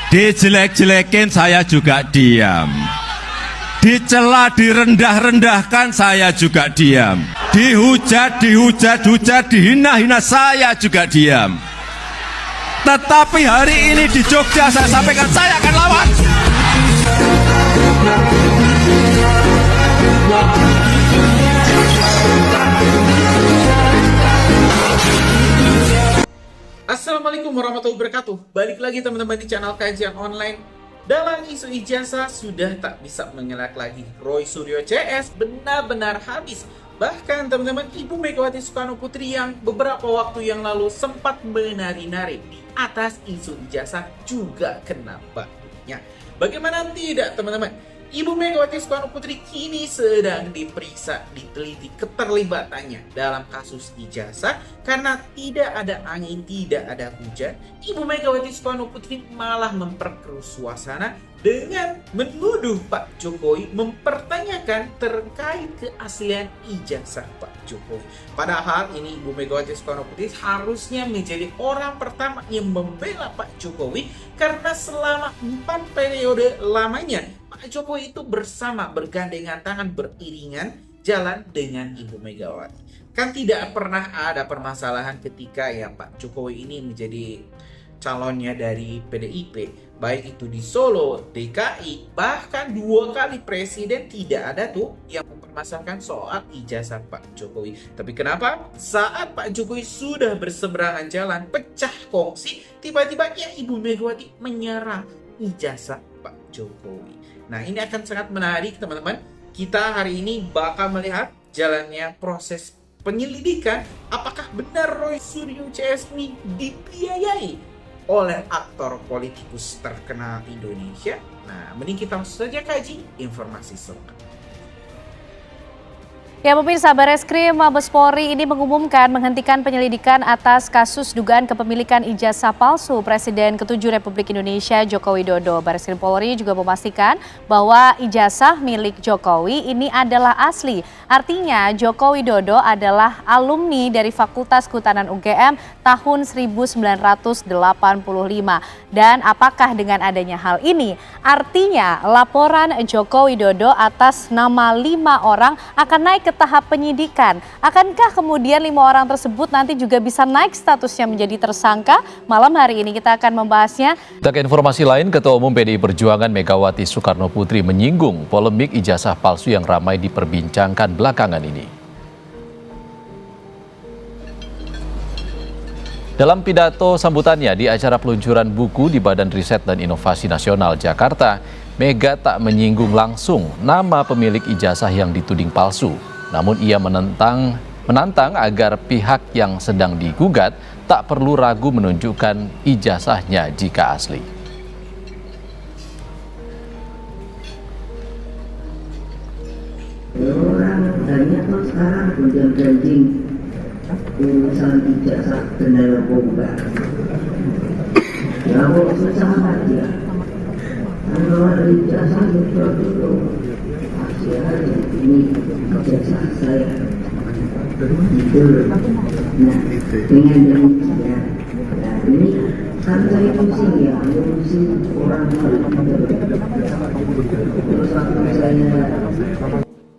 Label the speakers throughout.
Speaker 1: Dijelek-jelekin saya juga diam. Dicela, direndah-rendahkan saya juga diam. Dihujat, dihina-hina saya juga diam. Tetapi hari ini di Jogja saya sampaikan saya akan lawan.
Speaker 2: Assalamualaikum warahmatullahi wabarakatuh. Balik lagi teman-teman di channel kajian online. Dalam isu ijazah sudah tak bisa mengelak lagi. Roy Suryo CS benar-benar habis. Bahkan teman-teman, Ibu Megawati Soekarno Putri yang beberapa waktu yang lalu sempat menari-nari di atas isu ijazah juga kena batunya. Bagaimana tidak teman-teman? Ibu Megawati Soekarno Putri kini sedang diperiksa, diteliti keterlibatannya dalam kasus ijazah karena tidak ada angin, tidak ada hujan. Ibu Megawati Soekarno Putri malah memperkeruh suasana dengan menuduh Pak Jokowi mempertanyakan terkait keaslian ijazah Pak Jokowi. Padahal ini Ibu Megawati Soekarno Putri harusnya menjadi orang pertama yang membela Pak Jokowi karena selama 4 periode lamanya Pak Jokowi itu bersama bergandengan tangan beriringan jalan dengan Ibu Megawati. Kan tidak pernah ada permasalahan ketika ya Pak Jokowi ini menjadi calonnya dari PDIP, baik itu di Solo, DKI, bahkan 2 kali presiden tidak ada tuh yang mempermasalahkan soal ijazah Pak Jokowi. Tapi kenapa saat Pak Jokowi sudah berseberangan jalan, pecah kongsi, tiba-tiba ya Ibu Megawati menyerang ijazah Pak Jokowi. Nah, ini akan sangat menarik teman-teman. Kita hari ini bakal melihat jalannya proses penyelidikan apakah benar Roy Suryo CS ini dibiayai oleh aktor politikus terkenal Indonesia. Nah, mending kita langsung saja kaji informasi selengkapnya.
Speaker 3: Ya, pemirsa, Bareskrim Mabes Polri ini mengumumkan menghentikan penyelidikan atas kasus dugaan kepemilikan ijazah palsu Presiden ke-7 Republik Indonesia Joko Widodo. Bareskrim Polri juga memastikan bahwa ijazah milik Jokowi ini adalah asli. Artinya Joko Widodo adalah alumni dari Fakultas Kehutanan UGM tahun 1985. Dan apakah dengan adanya hal ini, artinya laporan Joko Widodo atas nama 5 orang akan naik ke tahap penyidikan. Akankah kemudian 5 orang tersebut nanti juga bisa naik statusnya menjadi tersangka? Malam hari ini kita akan membahasnya.
Speaker 4: Kita ke informasi lain, Ketua Umum PDI Perjuangan Megawati Soekarno Putri menyinggung polemik ijazah palsu yang ramai diperbincangkan belakangan ini. Dalam pidato sambutannya di acara peluncuran buku di Badan Riset dan Inovasi Nasional Jakarta, Mega tak menyinggung langsung nama pemilik ijazah yang dituding palsu. Namun ia menantang agar pihak yang sedang digugat tak perlu ragu menunjukkan ijazahnya jika asli.
Speaker 5: Orang banyak kok sekarang gonjang-ganjing urusan ijazah bendera bomba. Ya kok susah aja. Kalau ada ijazah itu dulu pasti ada ini ijazah saya. Itu. Nah, dengan demikian, nah ini kan saya pusing ya, ngurusin orang terus waktu saya.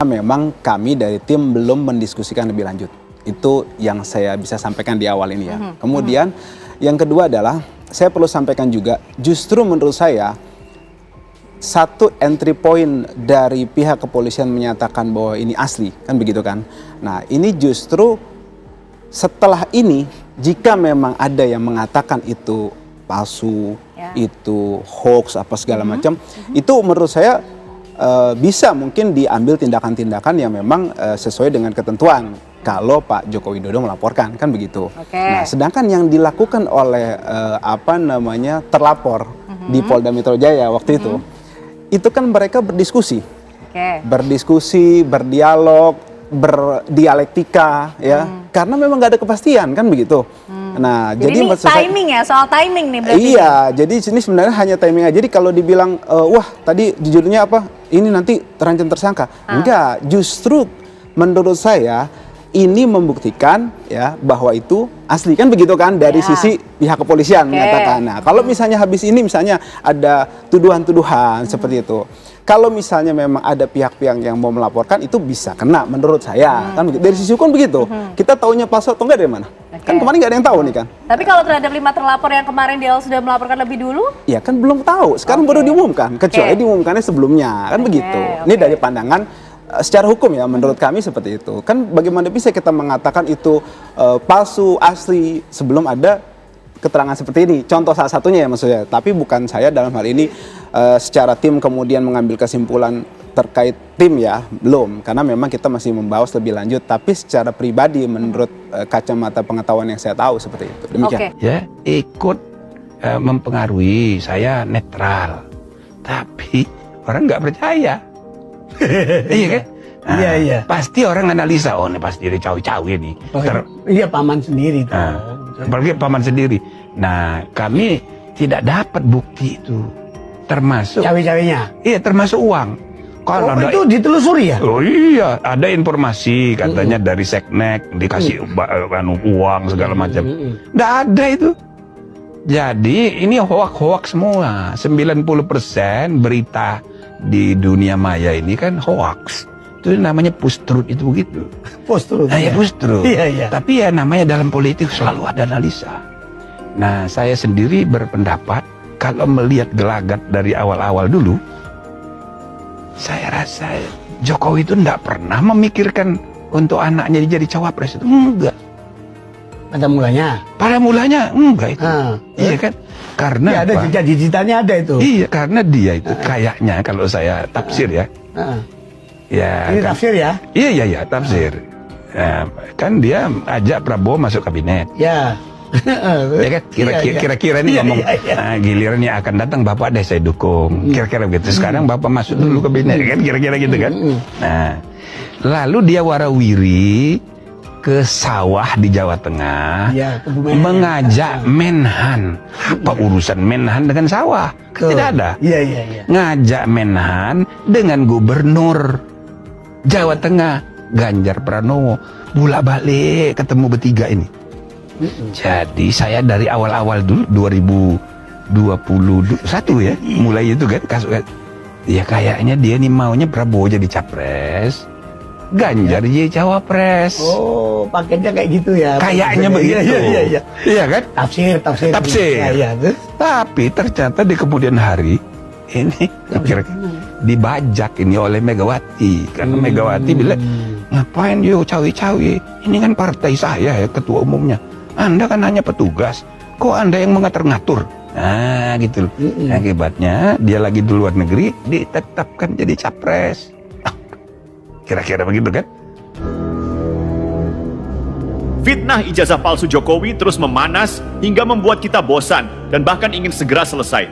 Speaker 6: Memang kami dari tim belum mendiskusikan lebih lanjut. Itu yang saya bisa sampaikan di awal ini ya. Kemudian yang kedua adalah saya perlu sampaikan juga, justru menurut saya satu entry point dari pihak kepolisian menyatakan bahwa ini asli, kan begitu kan. Nah ini justru setelah ini jika memang ada yang mengatakan itu palsu, itu hoax apa segala macam, itu menurut saya bisa mungkin diambil tindakan-tindakan yang memang sesuai dengan ketentuan kalau Pak Joko Widodo melaporkan, kan begitu. Nah, sedangkan yang dilakukan oleh terlapor di Polda Metro Jaya waktu itu kan mereka berdiskusi, berdialog, berdialektika, ya, karena memang nggak ada kepastian, kan begitu. Nah, jadi
Speaker 3: ini timing ya, soal timing nih berarti.
Speaker 6: Iya, jadi sini sebenarnya hanya timing aja. Jadi kalau dibilang, wah tadi judulnya apa? Ini nanti terancam tersangka. Enggak, justru menurut saya ini membuktikan ya bahwa itu asli, kan begitu kan dari sisi pihak kepolisian menyatakan. Nah, kalau misalnya habis ini misalnya ada tuduhan-tuduhan seperti itu. Kalau misalnya memang ada pihak-pihak yang mau melaporkan, itu bisa kena menurut saya. Kan begitu. Dari sisi hukum begitu. Kita taunya palsu atau enggak dari mana? Kan kemarin nggak ada yang tahu nih kan.
Speaker 3: Tapi kalau terhadap 5 terlapor yang kemarin dia sudah melaporkan lebih dulu?
Speaker 6: Ya kan belum tahu. Sekarang baru diumumkan. Kecuali diumumkannya sebelumnya. Kan begitu. Ini dari pandangan secara hukum ya, menurut kami seperti itu. Kan bagaimana bisa kita mengatakan itu palsu, asli, sebelum ada keterangan seperti ini. Contoh salah satunya ya maksudnya. Tapi bukan saya dalam hal ini secara tim kemudian mengambil kesimpulan terkait tim ya, belum. Karena memang kita masih membahas lebih lanjut. Tapi secara pribadi menurut kacamata pengetahuan yang saya tahu seperti itu. Demikian.
Speaker 7: Ya, ikut mempengaruhi, saya netral. Tapi orang nggak percaya. Iya kan? Nah,
Speaker 8: Iya.
Speaker 7: pasti orang analisa, oh ini pasti dia cawe-cawe nih.
Speaker 8: Iya, paman sendiri tuh.
Speaker 7: Apalagi paman sendiri. Nah, kami tidak dapat bukti itu. Termasuk
Speaker 8: Cawe-cawenya.
Speaker 7: Iya, termasuk uang. Kalau ada,
Speaker 8: itu ditelusuri ya?
Speaker 7: oh iya, ada informasi katanya dari Seknek dikasih uang segala macam. Nggak ada itu. Jadi ini hoak-hoak semua. 90% berita di dunia maya ini kan hoax. Itu namanya post-truth itu begitu.
Speaker 8: Post-truth.
Speaker 7: Nah, ya post-truth.
Speaker 8: Iya.
Speaker 7: Tapi ya namanya dalam politik selalu ada analisa. Nah, saya sendiri berpendapat kalau melihat gelagat dari awal-awal dulu, saya rasa Jokowi itu enggak pernah memikirkan untuk anaknya jadi cawapres itu. Enggak.
Speaker 8: Pada mulanya.
Speaker 7: Pada mulanya enggak itu. Iya kan? Karena
Speaker 8: Iya, ada
Speaker 7: apa?
Speaker 8: jejak digitalnya ada itu.
Speaker 7: Iya, karena dia itu kayaknya kalau saya tafsir ya. Ya,
Speaker 8: Ini
Speaker 7: kan,
Speaker 8: tafsir ya?
Speaker 7: Iya, tafsir. Nah, kan dia ajak Prabowo masuk kabinet.
Speaker 8: Ya.
Speaker 7: Ya kan? Kira-kira nih ngomong,
Speaker 8: Iya.
Speaker 7: nah, giliran yang akan datang Bapak deh saya dukung. Kira-kira begitu. Sekarang Bapak masuk dulu kabinet kan? Kira-kira gitu kan? Nah, lalu dia warawiri ke sawah di Jawa Tengah,
Speaker 8: Ya, Kebumen.
Speaker 7: mengajak Menhan. Apa urusan Menhan dengan sawah? Kan tidak ada.
Speaker 8: Iya.
Speaker 7: Ngajak Menhan dengan gubernur Jawa Tengah, Ganjar Pranowo, bolak-balik ketemu bertiga ini. Jadi saya dari awal-awal dulu 2021 ya, mulai itu kan kasus, ya kayaknya dia nih maunya Prabowo jadi capres, Ganjar jadi cawapres.
Speaker 8: Oh, paketnya kayak gitu ya.
Speaker 7: Kayaknya begitu.
Speaker 8: Iya.
Speaker 7: Iya kan?
Speaker 8: Tafsir. Iya.
Speaker 7: Tapi ternyata di kemudian hari ini kira-kira dibajak ini oleh Megawati. Karena Megawati bilang, ngapain yo cawe-cawe? Ini kan partai saya ya, ketua umumnya. Anda kan hanya petugas. Kok Anda yang mengatur-ngatur? Nah gitu loh. Akibatnya dia lagi di luar negeri ditetapkan jadi capres. Kira-kira begitu kan?
Speaker 9: Fitnah ijazah palsu Jokowi terus memanas hingga membuat kita bosan dan bahkan ingin segera selesai.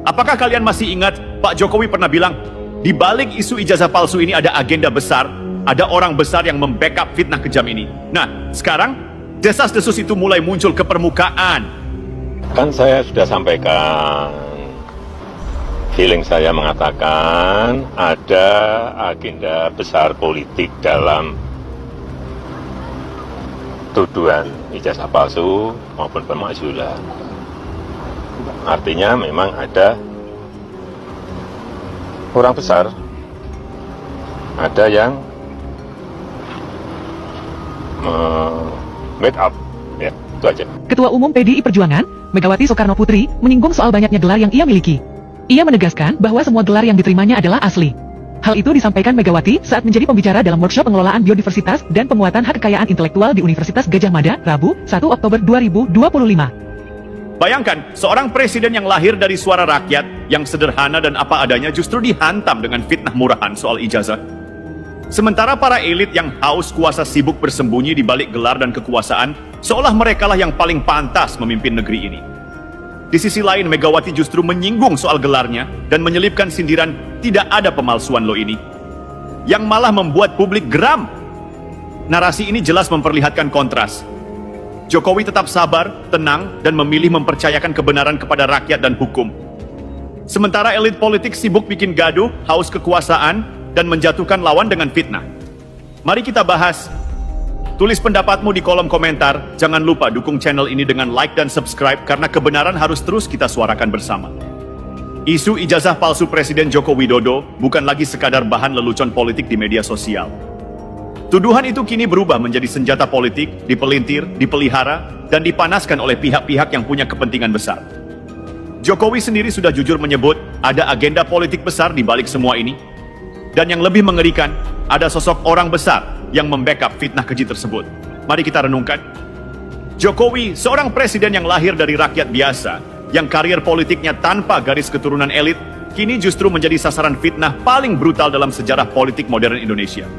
Speaker 9: Apakah kalian masih ingat Pak Jokowi pernah bilang, di balik isu ijazah palsu ini ada agenda besar, ada orang besar yang membackup fitnah kejam ini. Nah, sekarang desas-desus itu mulai muncul ke permukaan.
Speaker 10: Kan saya sudah sampaikan, feeling saya mengatakan ada agenda besar politik dalam tuduhan ijazah palsu maupun pemakzulan. Artinya memang ada orang besar, ada yang made up, ya itu aja.
Speaker 11: Ketua Umum PDI Perjuangan, Megawati Soekarno Putri, menyinggung soal banyaknya gelar yang ia miliki. Ia menegaskan bahwa semua gelar yang diterimanya adalah asli. Hal itu disampaikan Megawati saat menjadi pembicara dalam workshop pengelolaan biodiversitas dan penguatan hak kekayaan intelektual di Universitas Gadjah Mada, Rabu, 1 Oktober 2025.
Speaker 9: Bayangkan, seorang presiden yang lahir dari suara rakyat, yang sederhana dan apa adanya justru dihantam dengan fitnah murahan soal ijazah. Sementara para elit yang haus kuasa sibuk bersembunyi di balik gelar dan kekuasaan, seolah merekalah yang paling pantas memimpin negeri ini. Di sisi lain, Megawati justru menyinggung soal gelarnya dan menyelipkan sindiran tidak ada pemalsuan lo ini, yang malah membuat publik geram. Narasi ini jelas memperlihatkan kontras. Jokowi tetap sabar, tenang, dan memilih mempercayakan kebenaran kepada rakyat dan hukum. Sementara elit politik sibuk bikin gaduh, haus kekuasaan, dan menjatuhkan lawan dengan fitnah. Mari kita bahas, Tulis pendapatmu di kolom komentar. Jangan lupa dukung channel ini dengan like dan subscribe karena kebenaran harus terus kita suarakan bersama. Isu ijazah palsu Presiden Joko Widodo bukan lagi sekadar bahan lelucon politik di media sosial. Tuduhan itu kini berubah menjadi senjata politik, dipelintir, dipelihara, dan dipanaskan oleh pihak-pihak yang punya kepentingan besar. Jokowi sendiri sudah jujur menyebut ada agenda politik besar di balik semua ini. Dan yang lebih mengerikan, ada sosok orang besar yang membackup fitnah keji tersebut. Mari kita renungkan. Jokowi, seorang presiden yang lahir dari rakyat biasa, yang karier politiknya tanpa garis keturunan elit, kini justru menjadi sasaran fitnah paling brutal dalam sejarah politik modern Indonesia.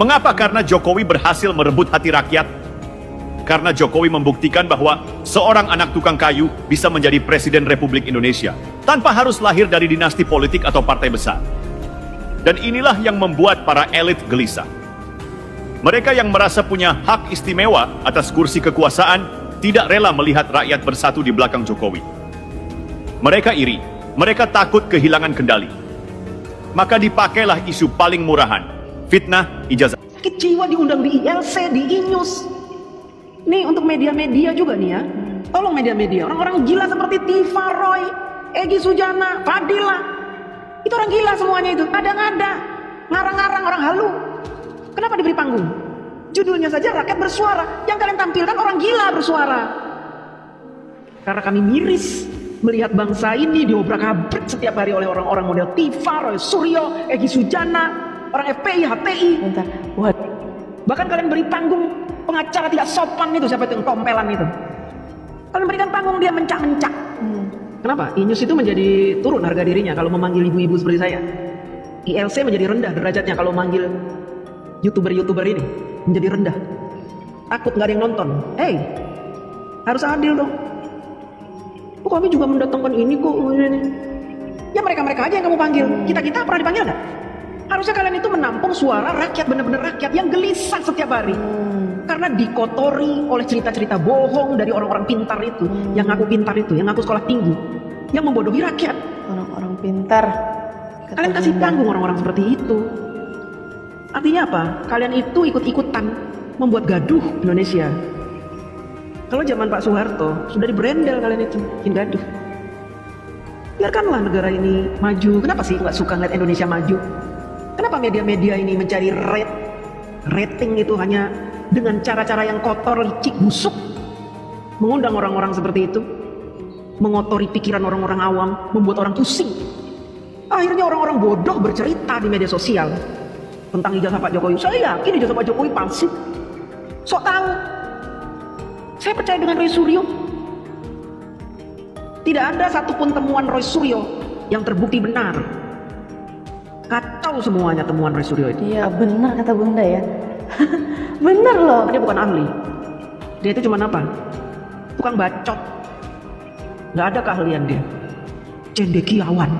Speaker 9: Mengapa? Karena Jokowi berhasil merebut hati rakyat. Karena Jokowi membuktikan bahwa seorang anak tukang kayu bisa menjadi Presiden Republik Indonesia tanpa harus lahir dari dinasti politik atau partai besar. Dan inilah yang membuat para elit gelisah. Mereka yang merasa punya hak istimewa atas kursi kekuasaan tidak rela melihat rakyat bersatu di belakang Jokowi. Mereka iri, mereka takut kehilangan kendali. Maka dipakailah isu paling murahan, fitnah ijazah.
Speaker 12: Sakit jiwa diundang di ILC, di INews. Nih untuk media-media juga nih ya. Tolong media-media, orang-orang gila seperti Tifa, Roy, Egy Sujana, Fadila. Itu orang gila semuanya itu, ngada-ngada, ngarang-ngarang, orang halu. Kenapa diberi panggung? Judulnya saja rakyat bersuara. Yang kalian tampilkan orang gila bersuara. Karena kami miris melihat bangsa ini diobrak-abrik setiap hari oleh orang-orang model Tifa, Roy Suryo, Egy Sujana, orang FPI, HTI. Bahkan kalian beri panggung pengacara tidak sopan itu, siapa itu yang tompelan itu. Kalian berikan panggung dia mencak-mencak. Kenapa? INews itu menjadi turun harga dirinya kalau memanggil ibu-ibu seperti saya. ILC menjadi rendah derajatnya kalau manggil YouTuber ini menjadi rendah. Takut nggak ada yang nonton. Hey, harus adil dong. Oh, kami juga mendatangkan ini kok. Ya mereka aja yang kamu panggil. Kita pernah dipanggil nggak? Harusnya kalian itu menampung suara rakyat, benar-benar rakyat yang gelisah setiap hari. Karena dikotori oleh cerita-cerita bohong dari orang-orang pintar itu, yang ngaku pintar itu, yang ngaku sekolah tinggi, yang membodohi rakyat.
Speaker 13: Orang-orang pintar.
Speaker 12: Kalian kasih panggung orang-orang seperti itu. Artinya apa? Kalian itu ikut-ikutan membuat gaduh Indonesia. Kalau zaman Pak Soeharto sudah diberendel kalian itu bikin gaduh. Biarkanlah negara ini maju. Kenapa sih nggak suka ngeliat Indonesia maju? Kenapa media-media ini mencari rating itu hanya dengan cara-cara yang kotor, licik, busuk, mengundang orang-orang seperti itu, mengotori pikiran orang-orang awam, membuat orang pusing. Akhirnya orang-orang bodoh bercerita di media sosial tentang ijazah Pak Jokowi. Saya yakin ijazah Pak Jokowi palsu. Sok tahu. Saya percaya dengan Roy Suryo. Tidak ada satupun temuan Roy Suryo yang terbukti benar. Kacau semuanya temuan Roy Suryo itu.
Speaker 13: Iya benar kata Bunda ya. Bener loh.
Speaker 12: Dia bukan ahli. Dia itu cuma apa? Tukang bacot. Nggak ada keahlian dia. Cendekiawan.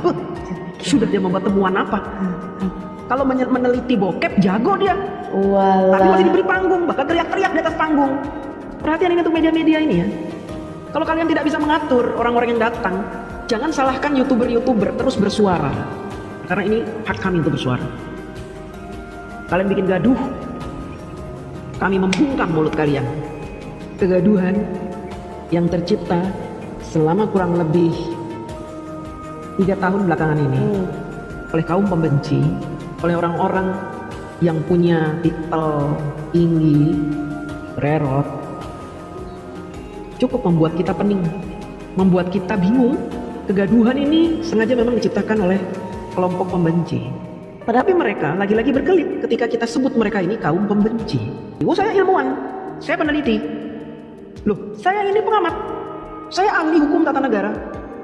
Speaker 12: Sudah dia membuat temuan apa? Kalau meneliti bokep, jago dia.
Speaker 13: Walah.
Speaker 12: Tapi masih diberi panggung, bahkan teriak-teriak di atas panggung. Perhatian ini untuk media-media ini ya. Kalau kalian tidak bisa mengatur orang-orang yang datang, jangan salahkan YouTuber-YouTuber terus bersuara. Karena ini hak kami untuk bersuara. Kalian bikin gaduh, kami membungkam mulut kalian. Kegaduhan yang tercipta selama kurang lebih 3 tahun belakangan ini oleh kaum pembenci, oleh orang-orang yang punya titel tinggi, rerot, cukup membuat kita pening, membuat kita bingung. Kegaduhan ini sengaja memang diciptakan oleh kelompok pembenci. Tapi mereka lagi-lagi berkelit ketika kita sebut mereka ini kaum pembenci. Oh, saya ilmuwan, saya peneliti. Loh, saya ini pengamat, saya ahli hukum tata negara,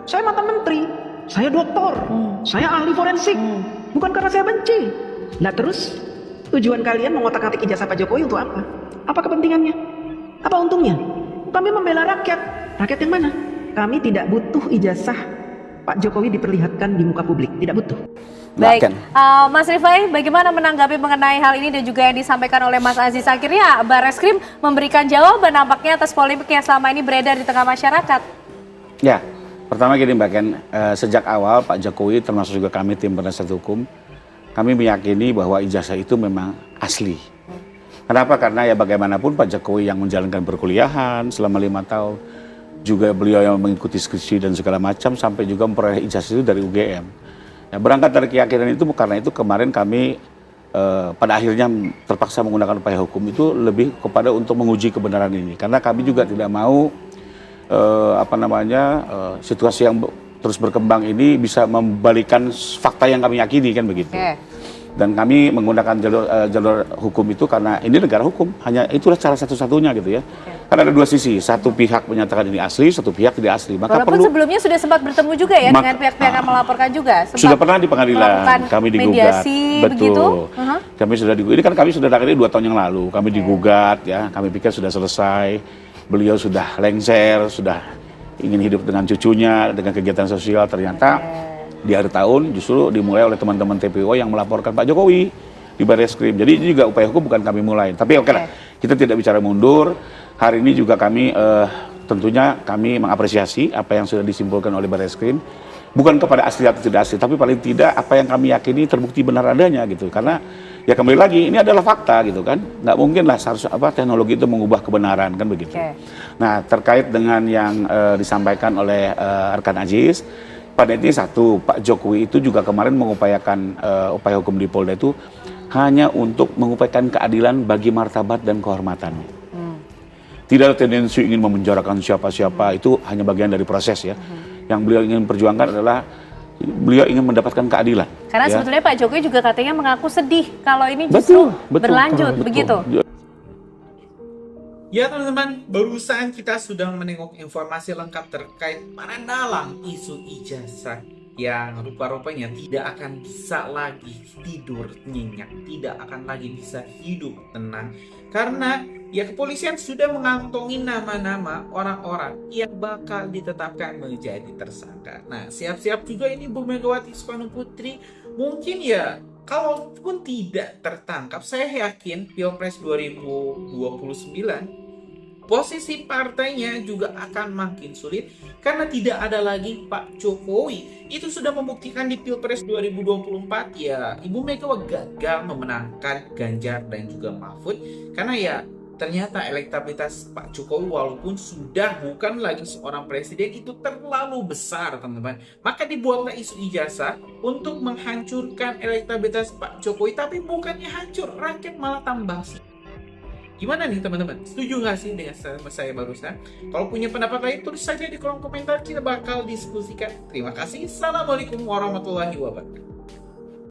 Speaker 12: saya mantan menteri, saya doktor, saya ahli forensik. Bukan karena saya benci. Nah terus tujuan kalian mengotak-atik ijazah Pak Jokowi untuk apa? Apa kepentingannya? Apa untungnya? Kami membela rakyat. Rakyat yang mana? Kami tidak butuh ijazah Pak Jokowi diperlihatkan di muka publik. Tidak butuh.
Speaker 3: Baik, Mas Rifai, bagaimana menanggapi mengenai hal ini dan juga yang disampaikan oleh Mas Aziz? Akhirnya Barreskrim memberikan jawaban nampaknya atas polemik yang selama ini beredar di tengah masyarakat.
Speaker 14: Ya, pertama gini Mbak Ken, sejak awal Pak Jokowi termasuk juga kami tim penasihat hukum, kami meyakini bahwa ijazah itu memang asli. Kenapa? Karena ya bagaimanapun Pak Jokowi yang menjalankan perkuliahan selama 5 tahun, juga beliau yang mengikuti skripsi dan segala macam, sampai juga memperoleh ijazah itu dari UGM. Nah, berangkat dari keyakinan itu, karena itu kemarin kami pada akhirnya terpaksa menggunakan upaya hukum itu lebih kepada untuk menguji kebenaran ini. Karena kami juga tidak mau situasi yang terus berkembang ini bisa membalikan fakta yang kami yakini, kan begitu. Dan kami menggunakan jalur hukum itu karena ini negara hukum, hanya itulah cara satu-satunya gitu ya. Karena ada dua sisi, satu pihak menyatakan ini asli, satu pihak tidak asli. Maka
Speaker 3: walaupun sebelumnya sudah sempat bertemu juga ya dengan pihak-pihak yang melaporkan juga.
Speaker 14: Sudah pernah di pengadilan, kami digugat. Betul. Kami sudah digugat. Ini kan kami sudah ini 2 tahun yang lalu, kami digugat ya. Kami pikir sudah selesai. Beliau sudah lengser, sudah ingin hidup dengan cucunya, dengan kegiatan sosial. Ternyata di akhir tahun justru dimulai oleh teman-teman TPO yang melaporkan Pak Jokowi di Barreskrim. Jadi ini juga upaya hukum bukan kami mulai. Tapi oke lah, kita tidak bicara mundur. Hari ini juga kami tentunya kami mengapresiasi apa yang sudah disimpulkan oleh Barreskrim. Bukan kepada asli atau tidak asli, tapi paling tidak apa yang kami yakini terbukti benar adanya gitu. Karena ya kembali lagi ini adalah fakta gitu kan. Nggak mungkin lah teknologi itu mengubah kebenaran, kan begitu. Nah, terkait dengan yang disampaikan oleh rekan Aziz, pada intinya satu, Pak Jokowi itu juga kemarin mengupayakan upaya hukum di Polda itu hanya untuk mengupayakan keadilan bagi martabat dan kehormatannya. Tidak ada tendensi ingin memenjarakan siapa-siapa, itu hanya bagian dari proses ya. Yang beliau ingin perjuangkan adalah beliau ingin mendapatkan keadilan.
Speaker 3: Karena sebetulnya Pak Jokowi juga katanya mengaku sedih kalau ini justru berlanjut begitu.
Speaker 2: Ya teman-teman, barusan kita sudah menengok informasi lengkap terkait para dalang isu ijazah yang rupa-rupanya tidak akan bisa lagi tidur nyenyak, tidak akan lagi bisa hidup tenang. Karena ya kepolisian sudah mengantongi nama-nama orang-orang yang bakal ditetapkan menjadi tersangka. Nah, siap-siap juga ini Bu Megawati Soekarno Putri, mungkin ya kalaupun tidak tertangkap, saya yakin Pilpres 2029 posisi partainya juga akan makin sulit karena tidak ada lagi Pak Jokowi. Itu sudah membuktikan di Pilpres 2024 ya Ibu Megawati gagal memenangkan Ganjar dan juga Mahfud karena ya ternyata elektabilitas Pak Jokowi walaupun sudah bukan lagi seorang presiden itu terlalu besar teman-teman. Maka dibuatlah isu ijazah untuk menghancurkan elektabilitas Pak Jokowi, tapi bukannya hancur, rakyat malah tambah sih. Gimana nih teman-teman? Setuju nggak sih dengan saya barusan? Kalau punya pendapat lain tulis saja di kolom komentar, kita bakal diskusikan. Terima kasih. Assalamualaikum warahmatullahi wabarakatuh.